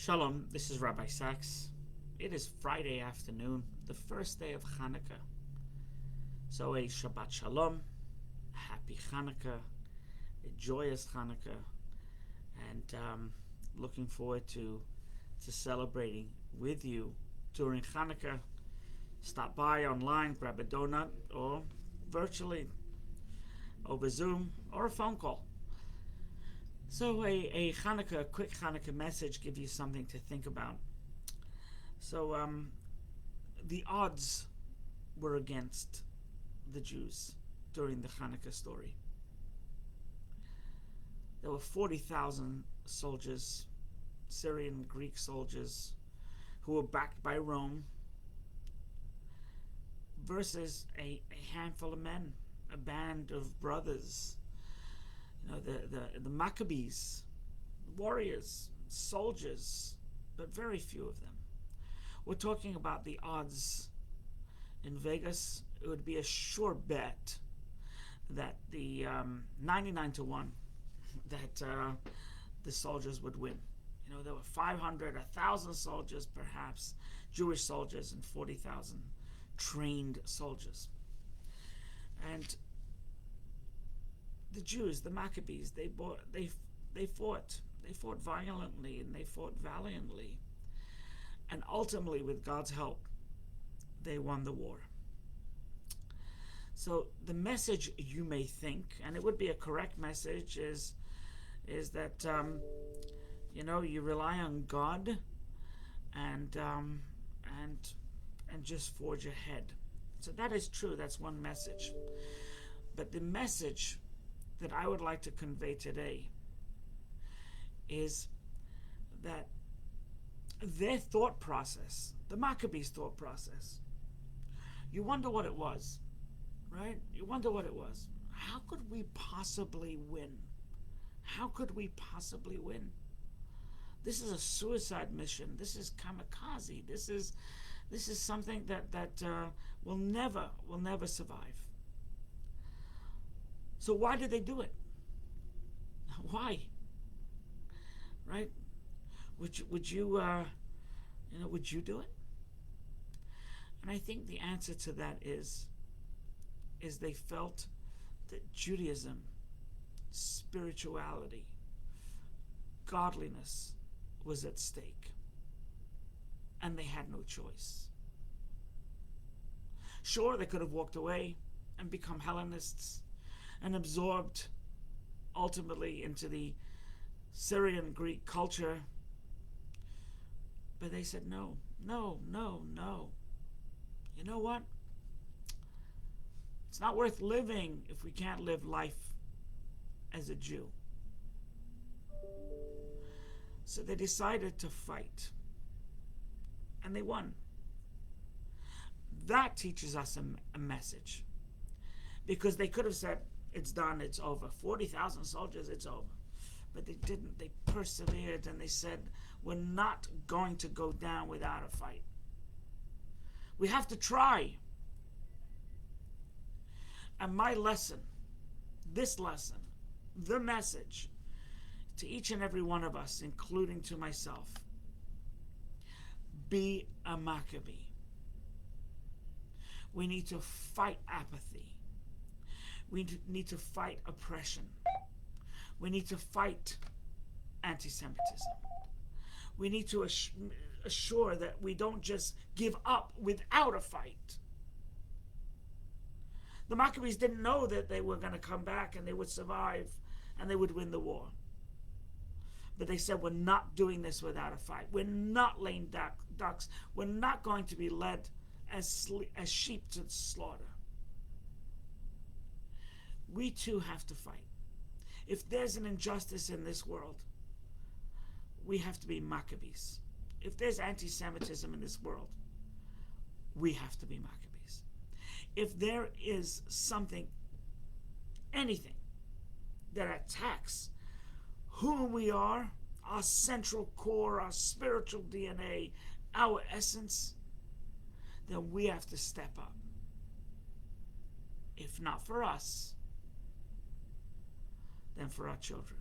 Shalom, this is Rabbi Sachs. It is Friday afternoon, the first day of Chanukah. So a Shabbat Shalom, a happy Chanukah, a joyous Chanukah, and looking forward to celebrating with you during Chanukah. Stop by online, grab a donut, or virtually over Zoom or a phone call. So a quick Chanukah message, give you something to think about. So the odds were against the Jews during the Chanukah story. There were 40,000 soldiers, Syrian Greek soldiers, who were backed by Rome, versus a handful of men, a band of brothers. You know, the Maccabees, warriors, soldiers, but very few of them. We're talking about the odds in Vegas. It would be a sure bet that the 99 to 1 that the soldiers would win. You know, there were 500, 1,000 soldiers, perhaps Jewish soldiers, and 40,000 trained soldiers. And the Jews, the Maccabees, they fought violently and they fought valiantly, and ultimately, with God's help, they won the war. So the message, you may think, and it would be a correct message, is that you rely on God and just forge ahead. So that is true. That's one message. But the message that I would like to convey today is that their thought process, the Maccabees' thought process, you wonder what it was, right? You wonder what it was. How could we possibly win? How could we possibly win? This is a suicide mission. This is kamikaze. This is something that will never survive. So why did they do it? Why? Right? Would you do it? And I think the answer to that is they felt that Judaism, spirituality, godliness was at stake, and they had no choice. Sure, they could have walked away and become Hellenists and absorbed ultimately into the Syrian Greek culture, but they said no. You know what? It's not worth living if we can't live life as a Jew. So they decided to fight, and they won. That teaches us a message, because they could have said, it's done, it's over. 40,000 soldiers, it's over. But they didn't. They persevered, and they said, we're not going to go down without a fight. We have to try. And my lesson, this lesson, the message to each and every one of us, including to myself, be a Maccabee. We need to fight apathy. We need to fight oppression. We need to fight anti-Semitism. We need to assure that we don't just give up without a fight. The Maccabees didn't know that they were going to come back and they would survive and they would win the war. But they said, we're not doing this without a fight. We're not laying ducks. We're not going to be led as sheep to the slaughter. We too have to fight. If there's an injustice in this world, we have to be Maccabees. If there's anti-Semitism in this world, we have to be Maccabees. If there is something, anything, that attacks who we are, our central core, our spiritual DNA, our essence, then we have to step up. If not for us, then for our children.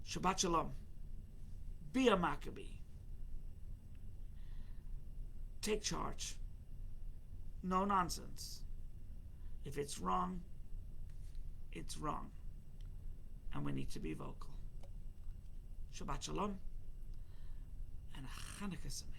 Shabbat Shalom. Be a Maccabee. Take charge. No nonsense. If it's wrong, it's wrong. And we need to be vocal. Shabbat Shalom and Chanukah Message.